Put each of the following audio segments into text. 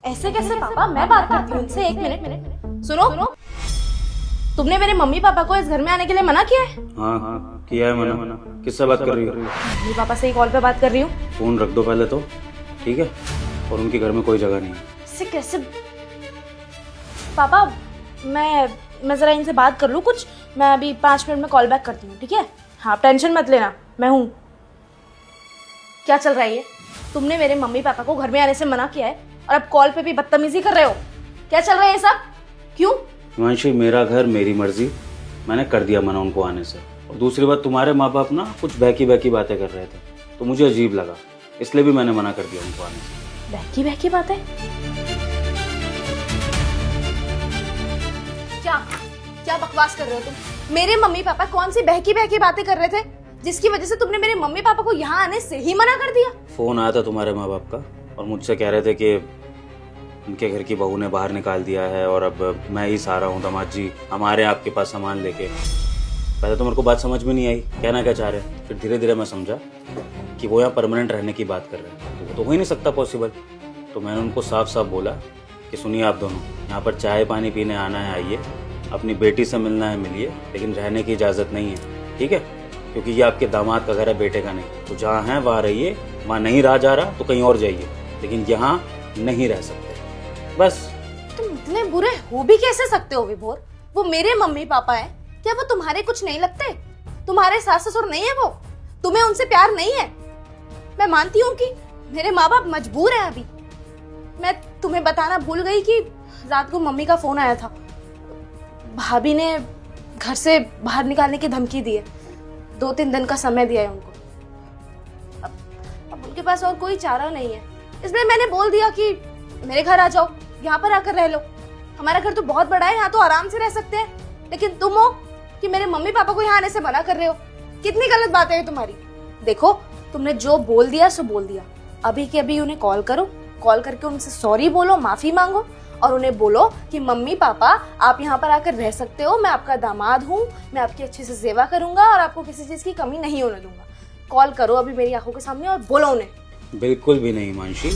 ऐसे कैसे पापा, मैं बात करती हूँ उनसे। एक मिनट सुनो, तुमने मेरे मम्मी पापा को इस घर में आने के लिए मना किया है? हाँ किया है मना। किससे बात कर रही हो? मम्मी पापा से ही कॉल पे बात कर रही हूँ। फोन रख दो पहले तो, ठीक है? और उनके घर में कोई जगह नहीं है। इससे कैसे पापा, मैं जरा इनसे बात कर लूँ कुछ। मैं अभी 5 मिनट में कॉल बैक करती हूँ, ठीक है? हाँ टेंशन मत लेना, मैं हूँ। क्या चल रहा है ये? तुमने मेरे मम्मी पापा को घर में आने से मना किया है और अब कॉल पे भी बदतमीजी कर रहे हो। क्या चल रहा है ये सब? क्यों? हिमांशी, मेरा घर मेरी मर्जी, मैंने कर दिया मना उनको आने से। और दूसरी बात, तुम्हारे माँ बाप ना कुछ बहकी बहकी बातें कर रहे थे तो मुझे अजीब लगा, इसलिए भी मैंने मना कर दिया उनको आने से। बहकी बहकी बातें? क्या बकवास कर रहे हो तुम? मेरे मम्मी पापा कौन सी बहकी बहकी बातें कर रहे थे जिसकी वजह से तुमने मेरे मम्मी पापा को यहाँ आने से ही मना कर दिया? फोन आया था तुम्हारे माँ बाप का और मुझसे कह रहे थे कि उनके घर की बहू ने बाहर निकाल दिया है और अब मैं ही सहारा हूँ दामाद जी, हमारे आपके पास सामान लेके। पहले तो मेरे को बात समझ में नहीं आई, कहना क्या चाह रहे हैं। फिर धीरे धीरे मैं समझा कि वो यहाँ परमानेंट रहने की बात कर रहे हैं, तो वो तो हो ही नहीं सकता पॉसिबल। तो मैंने उनको साफ साफ बोला कि सुनिए आप दोनों, यहाँ पर चाय पानी पीने आना है आइए, अपनी बेटी से मिलना है मिलिए, लेकिन रहने की इजाज़त नहीं है, ठीक है? क्योंकि ये आपके दामाद का घर है, बेटे का नहीं। तो जहाँ है वहाँ रहिए, वहाँ नहीं रहा जा रहा तो कहीं और जाइए, लेकिन यहाँ नहीं रह सकते बस। तुम इतने बुरे हो भी कैसे सकते हो विभोर? वो मेरे मम्मी पापा हैं, क्या वो तुम्हारे कुछ नहीं लगते? तुम्हारे सास ससुर नहीं है वो? तुम्हें उनसे प्यार नहीं है? मैं मानती हूँ कि मेरे माँ बाप मजबूर हैं अभी। मैं तुम्हें बताना भूल गई कि रात को मम्मी का फोन आया था। भाभी ने घर से बाहर निकालने की धमकी दी है, 2-3 दिन का समय दिया है उनको। अब उनके पास और कोई चारा नहीं है, इसलिए मैंने बोल दिया कि मेरे घर आ जाओ, यहाँ पर आकर रह लो। हमारा घर तो बहुत बड़ा है, यहाँ तो आराम से रह सकते हैं। लेकिन तुम हो कि मेरे मम्मी पापा को यहाँ आने से मना कर रहे हो। कितनी गलत बातें हैं तुम्हारी। देखो, तुमने जो बोल दिया सो बोल दिया। अभी के अभी उन्हें कॉल करो, कॉल करके उनसे सॉरी बोलो, माफी मांगो और उन्हें बोलो कि मम्मी पापा आप यहाँ पर आकर रह सकते हो, मैं आपका दामाद हूँ, मैं आपकी अच्छे से सेवा करूंगा और आपको किसी चीज की कमी नहीं होने दूंगा। कॉल करो अभी मेरी आंखों के सामने और बोलो उन्हें। बिल्कुल भी नहीं मानसी,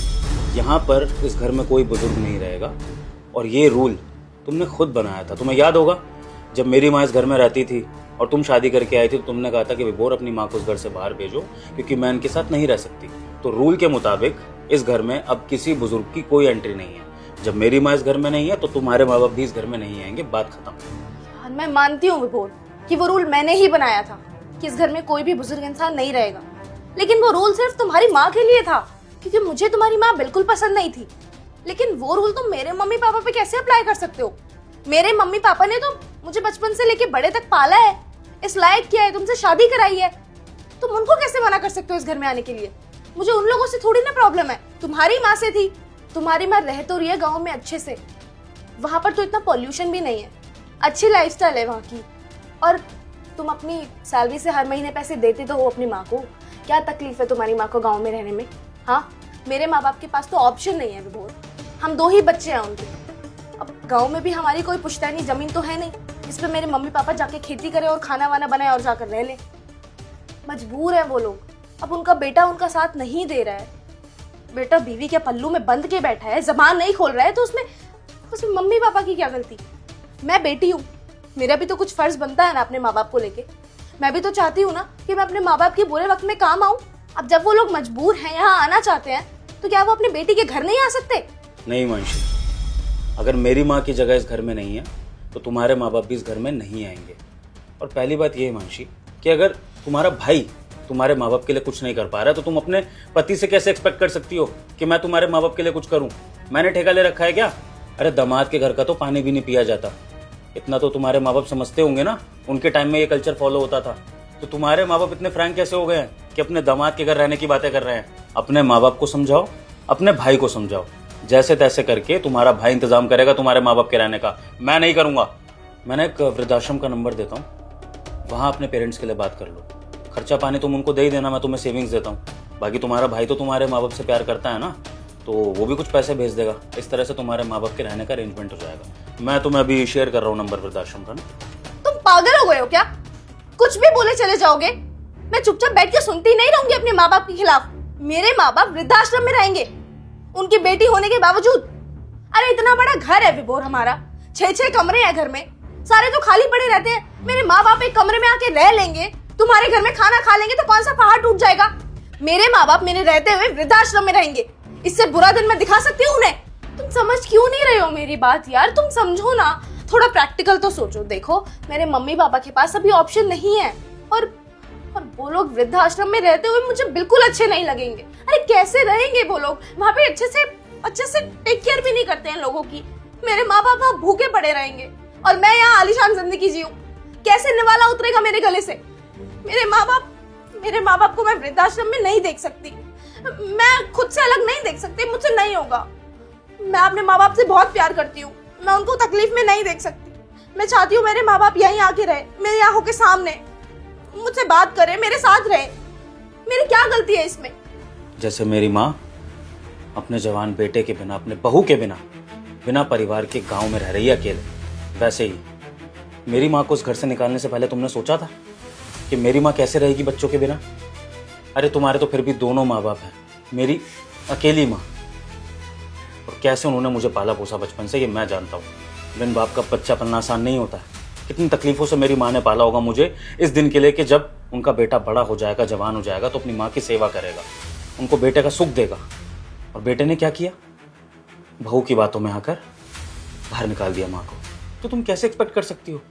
यहाँ पर इस घर में कोई बुजुर्ग नहीं रहेगा और ये रूल तुमने खुद बनाया था। तुम्हें याद होगा जब मेरी माँ इस घर में रहती थी और तुम शादी करके आई थी तो तुमने कहा था कि विभोर अपनी माँ को उस घर से बाहर भेजो क्योंकि मैं इनके साथ नहीं रह सकती। तो रूल के मुताबिक इस घर में अब किसी बुजुर्ग की कोई एंट्री नहीं है। जब मेरी माँ इस घर में नहीं है तो तुम्हारे माँ बाप भी इस घर में नहीं आएंगे, बात खत्म। मैं मानती हूँ विभोर कि वो रूल मैंने ही बनाया था कि इस घर में कोई भी बुजुर्ग इंसान नहीं रहेगा, लेकिन वो रूल सिर्फ तुम्हारी माँ के लिए था क्योंकि मुझे तुम्हारी माँ बिल्कुल पसंद नहीं थी। लेकिन वो रूल तुम मेरे मम्मी पापा पे कैसे अप्लाई कर सकते हो? मेरे मम्मी पापा ने तो मुझे बचपन से लेके बड़े तक पाला है, इस लायक किया है, तुमसे शादी कराई है। तुम उनको कैसे मना कर सकते हो इस घर में आने के लिए? मुझे उन लोगों से थोड़ी ना प्रॉब्लम है, तुम्हारी माँ से थी। तुम्हारी माँ रह तो रही है गाँव में अच्छे से, वहां पर तो इतना पॉल्यूशन भी नहीं है, अच्छी लाइफस्टाइल है वहाँ की। और तुम अपनी सैलरी से हर महीने पैसे देते तो हो अपनी माँ को। क्या तकलीफ है तुम्हारी माँ को गाँव में रहने में? हाँ, मेरे माँ बाप के पास तो ऑप्शन नहीं है विभोर, हम 2 ही बच्चे हैं उनके। अब गाँव में भी हमारी कोई पुश्तैनी जमीन तो है नहीं जिसपे मेरे मम्मी पापा जाके खेती करे और खाना वाना बनाए और जाकर रह ले। मजबूर है वो लोग। अब उनका बेटा उनका साथ नहीं दे रहा है, बेटा बीवी के पल्लू में बंद के बैठा है, जबान नहीं खोल रहा है, तो उसमें मम्मी पापा की क्या गलती? मैं बेटी हूँ, मेरा भी तो कुछ फर्ज बनता है ना अपने माँ बाप को लेके। मैं भी तो चाहती हूँ ना कि मैं अपने माँ बाप के बुरे वक्त में काम आऊँ। अब जब वो लोग मजबूर हैं, यहाँ आना चाहते हैं, तो क्या वो अपनी बेटी के घर नहीं आ सकते? नहीं मानसी, अगर मेरी माँ की जगह इस घर में नहीं है तो तुम्हारे माँ बाप भी इस घर में नहीं आएंगे। और पहली बात ये है मानसी कि अगर तुम्हारा भाई तुम्हारे माँ बाप के लिए कुछ नहीं कर पा रहा है तो तुम अपने पति से कैसे एक्सपेक्ट कर सकती हो कि मैं तुम्हारे माँ बाप के लिए कुछ करूं? मैंने ठेका ले रखा है क्या? अरे दामाद के घर का तो पानी भी नहीं पिया जाता, इतना तो तुम्हारे माँ बाप समझते होंगे ना। उनके टाइम में ये कल्चर फॉलो होता था। तो तुम्हारे माँ बाप इतने फ्रैंक कैसे हो गए हैं कि अपने दामाद के घर रहने की बातें कर रहे हैं? अपने माँ बाप को समझाओ, अपने भाई को समझाओ, जैसे तैसे करके तुम्हारा भाई इंतजाम करेगा तुम्हारे माँ बाप के रहने का, मैं नहीं करूंगा। मैंने एक वृद्धाश्रम का नंबर देता हूँ, वहाँ अपने पेरेंट्स के लिए बात कर लो। खर्चा पानी तुम उनको दे ही देना, मैं तुम्हें सेविंग्स देता हूँ। बाकी तुम्हारा भाई तो तुम्हारे माँ बाप से प्यार करता है ना, तो वो भी कुछ पैसे भेज देगा। इस तरह से तुम्हारे माँ बाप के रहने का अरेंजमेंट हो जाएगा। मैं तुम्हें अभी शेयर कर रहा हूँ नंबर वृद्धाश्रम का ना। तुम पागल हो गए हो क्या? कुछ भी बोले चले जाओगे? मैं चुपचाप बैठ के सुनती नहीं रहूंगी अपने माँ बाप के खिलाफ। मेरे माँ बाप वृद्धाश्रम में रहेंगे, उनकी बेटी होने के बावजूद। अरे इतना बड़ा घर है विभोर हमारा, 6-6 कमरे हैं घर में, सारे तो खाली पड़े रहते हैं। मेरे माँ बाप एक कमरे में आके रह लेंगे, तुम्हारे घर में खाना खा लेंगे तो कौन सा पहाड़ टूट जाएगा। मेरे माँ बाप मेरे रहते हुए वृद्धाश्रम में रहेंगे, इससे बुरा दिन मैं दिखा सकती हूँ उन्हें। तुम समझ क्यों नहीं रहे हो मेरी बात यार, तुम समझो ना, थोड़ा प्रैक्टिकल तो सोचो। देखो मेरे मम्मी पापा के पास अभी ऑप्शन नहीं है, और वो लोग वृद्धाश्रम में रहते हुए मुझे बिल्कुल अच्छे नहीं लगेंगे। अरे कैसे रहेंगे वो लोग वहाँ पे, अच्छे से टेक केयर भी नहीं करते हैं लोगों की। मेरे माँ बाप वहाँ भूखे पड़े रहेंगे और मैं यहाँ आलीशान जिंदगी जीऊं, कैसे निवाला उतरेगा मेरे गले से। मेरे माँ बाप को मैं वृद्धाश्रम में नहीं देख सकती, मैं खुद से अलग नहीं देख सकती, मुझसे नहीं होगा। मैं अपने माँ बाप से बहुत प्यार करती हूँ, मैं उनको तकलीफ में नहीं देख सकती। मैं चाहती हूँ मेरे माँ बाप यहीं आके रहे, मेरी आंखों के सामने मुझसे बात करे, मेरे साथ रहे। मेरी क्या गलती है इसमें? जैसे मेरी माँ अपने जवान बेटे के बिना, अपने बहू के बिना परिवार के गांव में रह रही है अकेले, वैसे ही मेरी माँ को उस घर से निकालने से पहले तुमने सोचा था कि मेरी माँ कैसे रहेगी बच्चों के बिना? अरे तुम्हारे तो फिर भी दोनों माँ बाप हैं, मेरी अकेली माँ, और कैसे उन्होंने मुझे पाला पोसा बचपन से ये मैं जानता हूँ। बिन बाप का बच्चा पलना आसान नहीं होता है। कितनी तकलीफों से मेरी माँ ने पाला होगा मुझे इस दिन के लिए कि जब उनका बेटा बड़ा हो जाएगा, जवान हो जाएगा, तो अपनी माँ की सेवा करेगा, उनको बेटे का सुख देगा। और बेटे ने क्या किया? बहू की बातों में आकर बाहर निकाल दिया माँ को। तो तुम कैसे एक्सपेक्ट कर सकती हो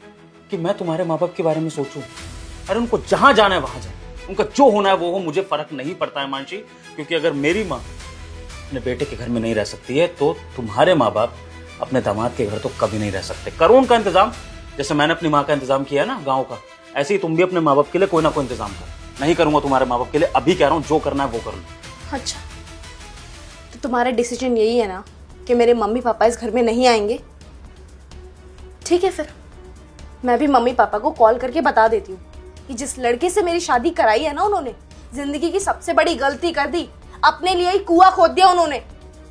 कि मैं तुम्हारे माँ बाप के बारे में सोचूं? अरे उनको जहां जाना है वहां जाए, उनका जो होना है वो हो, मुझे फर्क नहीं पड़ता है मानसी। क्योंकि अगर मेरी माँ अपने बेटे के घर में नहीं रह सकती है तो तुम्हारे माँ बाप अपने दामाद के घर तो कभी नहीं रह सकते। करो उनका इंतजाम, जैसे मैंने अपनी माँ का इंतजाम किया ना गाँव का, ऐसे ही तुम भी अपने माँ बाप के लिए कोई ना कोई इंतजाम करो। नहीं करूंगा तुम्हारे माँ बाप के लिए, अभी कह रहा हूँ जो करना है वो कर लो। अच्छा, तो तुम्हारा डिसीजन यही है ना कि मेरे मम्मी पापा इस घर में नहीं आएंगे? ठीक है, फिर मैं भी मम्मी पापा को कॉल करके बता देती हूँ कि जिस लड़के से मेरी शादी कराई है ना, उन्होंने जिंदगी की सबसे बड़ी गलती कर दी, अपने लिए ही कुआं खोद दिया उन्होंने।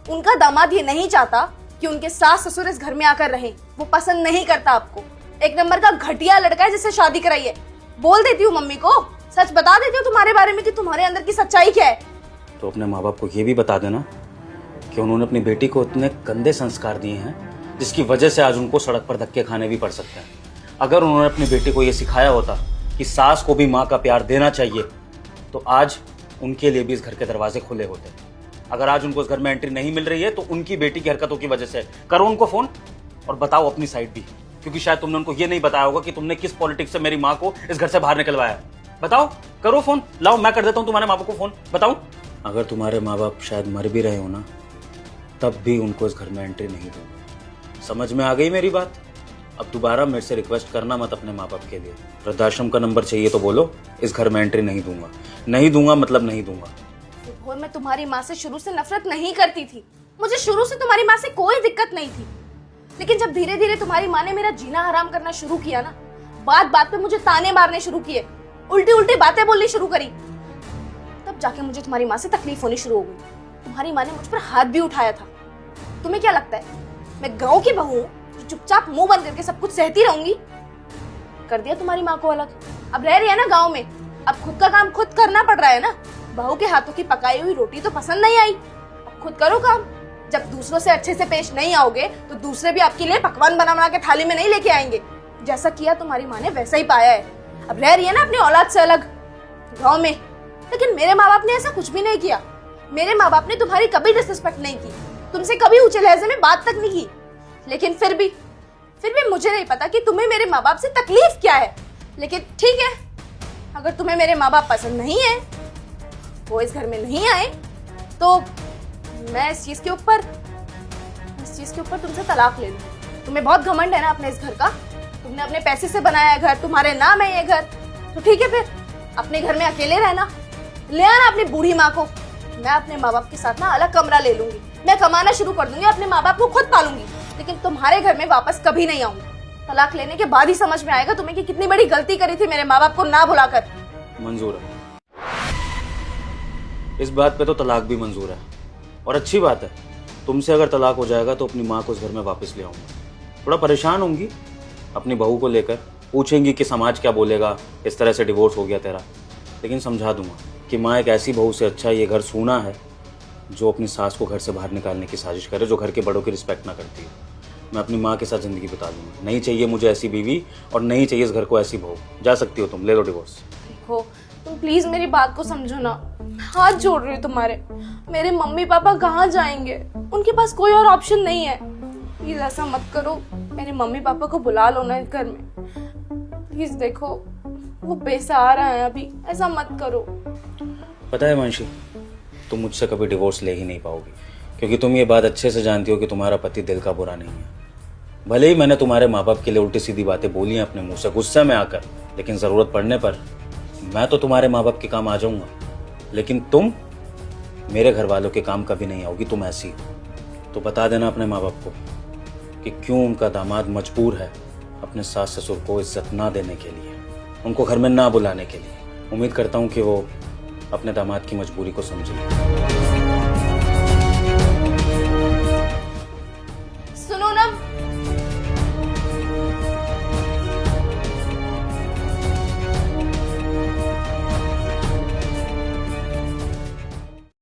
उनका दामाद ये नहीं चाहता कि उनके सास ससुर इस घर में आकर रहें, वो पसंद नहीं करता आपको। एक नंबर का घटिया लड़का है जिससे शादी कराई है। बोल देती हूँ मम्मी को, सच बता देती हूँ तुम्हारे बारे में कि तुम्हारे अंदर की सच्चाई क्या है। तो अपने माँ बाप को ये भी बता देना कि उन्होंने अपनी बेटी को इतने गंदे संस्कार दिए हैं जिसकी वजह से आज उनको सड़क पर धक्के खाने भी पड़ सकते हैं। अगर उन्होंने अपनी बेटी को ये सिखाया होता कि सास को भी माँ का प्यार देना चाहिए तो आज उनके लिए भी इस घर के दरवाजे खुले होते। अगर आज उनको इस घर में एंट्री नहीं मिल रही है तो उनकी बेटी की हरकतों की वजह से। करो उनको फोन और बताओ अपनी साइड भी, क्योंकि शायद तुमने उनको ये नहीं बताया होगा कि तुमने किस पॉलिटिक्स से मेरी माँ को इस घर से बाहर निकलवाया। बताओ, करो फोन, लाओ मैं कर देता हूँ तुम्हारे माँ बाप को फोन, बताओ। अगर तुम्हारे माँ बाप शायद मर भी रहे हो ना, तब भी उनको इस घर में एंट्री नहीं दूंगा। समझ में आ गई मेरी बात? अब दोबारा मेरे से रिक्वेस्ट करना मत अपने माँ बाप के लिए। वृद्धाश्रम का नंबर चाहिए तो बोलो, इस घर में एंट्री नहीं दूंगा। नहीं दूंगा मतलब नहीं दूंगा। और मैं तुम्हारी माँ से शुरू से नफरत नहीं करती थी, मुझे शुरू से तुम्हारी माँ से कोई दिक्कत नहीं थी। लेकिन जब धीरे धीरे तुम्हारी माँ ने मेरा जीना हराम करना शुरू किया ना, बात बात पे मुझे ताने मारने शुरू किए, उल्टी उल्टी बातें बोलनी शुरू करी, तब जाके मुझे तुम्हारी माँ से तकलीफ होनी शुरू हो गई। तुम्हारी माँ ने मुझ पर हाथ भी उठाया था। तुम्हें क्या लगता है मैं गाँव की बहू हूँ जो चुपचाप मुंह बंद करके सब कुछ सहती रहूंगी? कर दिया तुम्हारी माँ को अलग, अब रह रही है ना गाँव में, अब खुद का काम खुद करना पड़ रहा है ना। बहू के हाथों की पकाई हुई रोटी तो पसंद नहीं आई, अब खुद करो काम। जब दूसरों से अच्छे से पेश नहीं आओगे तो दूसरे भी आपके लिए पकवान बना बना के थाली में नहीं लेके आएंगे। जैसा किया तुम्हारी माँ ने वैसा ही पाया है। अब रह रही है ना अपनी औलाद से अलग गाँव में, लेकिन मेरे माँ बाप ने ऐसा कुछ भी नहीं किया। मेरे माँ बाप ने तुम्हारी कभी डिसरिस्पेक्ट नहीं की, तुमसे कभी ऊंचे लहजे में बात तक नहीं की। लेकिन फिर भी मुझे नहीं पता कि तुम्हें मेरे माँ बाप से तकलीफ क्या है। लेकिन ठीक है, अगर तुम्हें मेरे माँ बाप पसंद नहीं है, वो इस घर में नहीं आए, तो मैं इस चीज के ऊपर तुमसे तलाक ले लूं। तुम्हें बहुत घमंड है ना अपने इस घर का, तुमने अपने पैसे से बनाया है घर, तुम्हारे नाम है ये घर, तो ठीक है फिर अपने घर में अकेले रहना। ले आना अपनी बूढ़ी माँ को, मैं अपने माँ बाप के साथ ना अलग कमरा ले लूंगी, मैं कमाना शुरू कर दूंगी, अपने माँ बाप को खुद पालूंगी, लेकिन तुम्हारे घर में वापस कभी नहीं आऊंगी। तलाक लेने के बाद ही समझ में आएगा तुम्हें कि कितनी बड़ी गलती करी थी मेरे माँ बाप को ना बुलाकर। मंजूर है, इस बात पे तो तलाक भी मंजूर है, और अच्छी बात है। तुमसे अगर तलाक हो जाएगा तो अपनी माँ को इस घर में वापस ले आऊंगा। थोड़ा परेशान होंगी अपनी बहू को लेकर, पूछेंगी कि समाज क्या बोलेगा, इस तरह से डिवोर्स हो गया तेरा, लेकिन समझा दूंगा कि माँ एक ऐसी बहू से अच्छा ये घर सूना है जो अपनी सास को घर से बाहर निकालने की साजिश करे, जो घर के बड़ों की रिस्पेक्ट ना करती हो। मैं अपनी माँ के साथ ज़िंदगी बिता लूँगा। नहीं चाहिए मुझे ऐसी बीवी और नहीं चाहिए इस घर को ऐसी बहू। जा सकती हो तुम, ले लो डिवोर्स। देखो तुम प्लीज मेरी बात को समझो ना, हाथ जोड़ रही हूँ तुम्हारे। मेरे मम्मी पापा कहाँ जाएंगे, उनके पास कोई और ऑप्शन नहीं है। प्लीज ऐसा मत करो, मेरे मम्मी पापा को बुला लो ना इस घर में। प्लीज देखो वो बेसहारा है अभी, ऐसा मत करो। पता है मानसी, तुम मुझसे कभी डिवोर्स ले ही नहीं पाओगी, क्योंकि तुम ये बात अच्छे से जानती हो कि तुम्हारा पति दिल का बुरा नहीं है। भले ही मैंने तुम्हारे माँ बाप के लिए उल्टी सीधी बातें बोली हैं अपने मुंह से गुस्से में आकर, लेकिन ज़रूरत पड़ने पर मैं तो तुम्हारे माँ बाप के काम आ जाऊंगा, लेकिन तुम मेरे घर वालों के काम कभी नहीं आओगी। तुम ऐसी हो। तो बता देना अपने माँ बाप को कि क्यों उनका दामाद मजबूर है अपने सास ससुर को इज्जत ना देने के लिए, उनको घर में ना बुलाने के लिए। उम्मीद करता हूँ कि वो अपने दामाद की मजबूरी को समझेंगे। सुनो ना,